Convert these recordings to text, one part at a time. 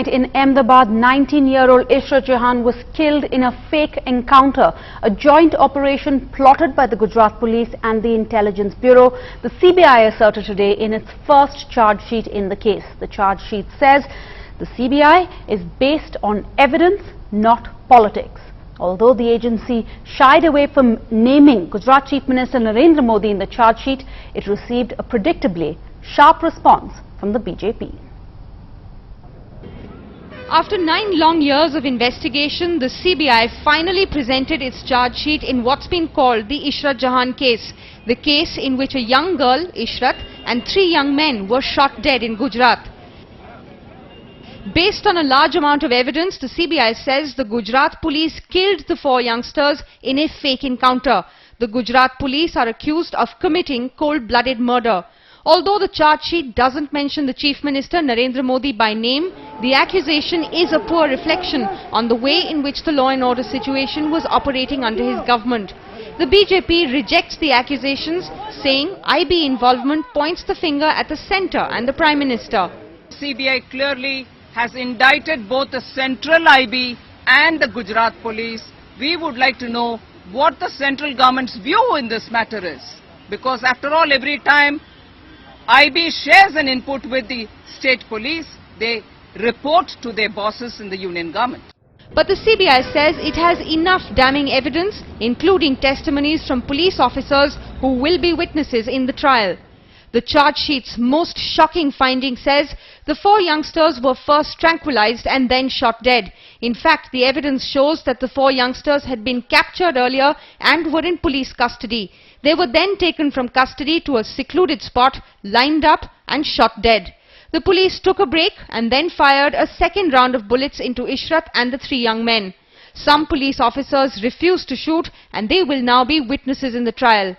night in Ahmedabad, 19-year-old Ishrat Jahan was killed in a fake encounter, a joint operation plotted by the Gujarat Police and the Intelligence Bureau. The CBI asserted today in its first charge sheet in the case. The charge sheet says the CBI is based on evidence, not politics. Although the agency shied away from naming Gujarat Chief Minister Narendra Modi in the charge sheet, it received a predictably sharp response from the BJP. After 9 long years of investigation, the CBI finally presented its charge sheet in what's been called the Ishrat Jahan case, the case in which a young girl, Ishrat, and 3 young men were shot dead in Gujarat. Based on a large amount of evidence, the CBI says the Gujarat police killed the 4 youngsters in a fake encounter. The Gujarat police are accused of committing cold-blooded murder. Although the charge sheet doesn't mention the Chief Minister Narendra Modi by name, the accusation is a poor reflection on the way in which the law and order situation was operating under his government. The BJP rejects the accusations, saying IB involvement points the finger at the centre and the Prime Minister. CBI clearly has indicted both the central IB and the Gujarat police. We would like to know what the central government's view in this matter is. Because after all, every time IB shares an input with the state police, they report to their bosses in the union government. But the CBI says it has enough damning evidence, including testimonies from police officers who will be witnesses in the trial. The charge sheet's most shocking finding says the 4 youngsters were first tranquilized and then shot dead. In fact, the evidence shows that the 4 youngsters had been captured earlier and were in police custody. They were then taken from custody to a secluded spot, lined up and shot dead. The police took a break and then fired a second round of bullets into Ishrat and the 3 young men. Some police officers refused to shoot and they will now be witnesses in the trial.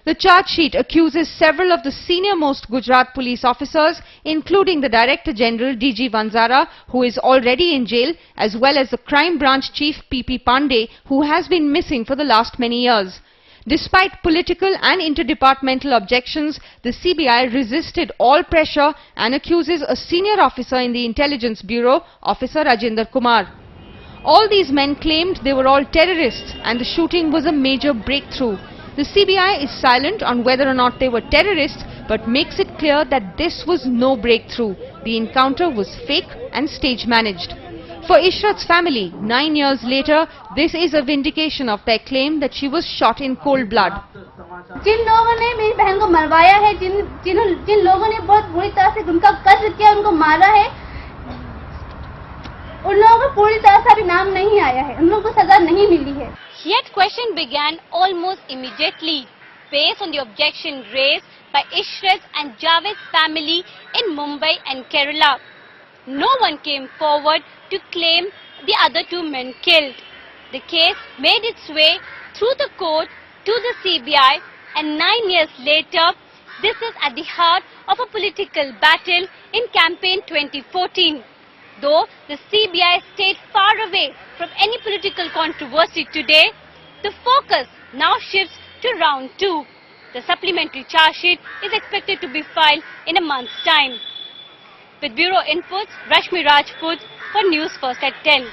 The charge sheet accuses several of the senior-most Gujarat police officers, including the Director General DG Vanzara, who is already in jail, as well as the Crime Branch Chief PP Pandey, who has been missing for the last many years. Despite political and interdepartmental objections, the CBI resisted all pressure and accuses a senior officer in the Intelligence Bureau, Officer Rajinder Kumar. All these men claimed they were all terrorists and the shooting was a major breakthrough. The CBI is silent on whether or not they were terrorists, but makes it clear that this was no breakthrough. The encounter was fake and stage-managed. For Ishrat's family, 9 years later, this is a vindication of their claim that she was shot in cold blood. जिन लोगों ने मेरी बहन को मरवाया है, जिन लोगों ने बहुत बुरी तरह से उनका कत्ल किया, उनको मारा है, उन लोगों को पूरी तरह से अभी नाम नहीं आया है, उन लोगों को सजा नहीं मिली है. Yet question began almost immediately, based on the objection raised by Ishrat and Javed's family in Mumbai and Kerala. No one came forward to claim the other 2 men killed. The case made its way through the court to the CBI, and 9 years later, this is at the heart of a political battle in campaign 2014. Though the CBI stayed far away from any political controversy today, the focus now shifts to round 2. The supplementary charge sheet is expected to be filed in a month's time. With Bureau Inputs, Rashmi Rajput for News First at 10.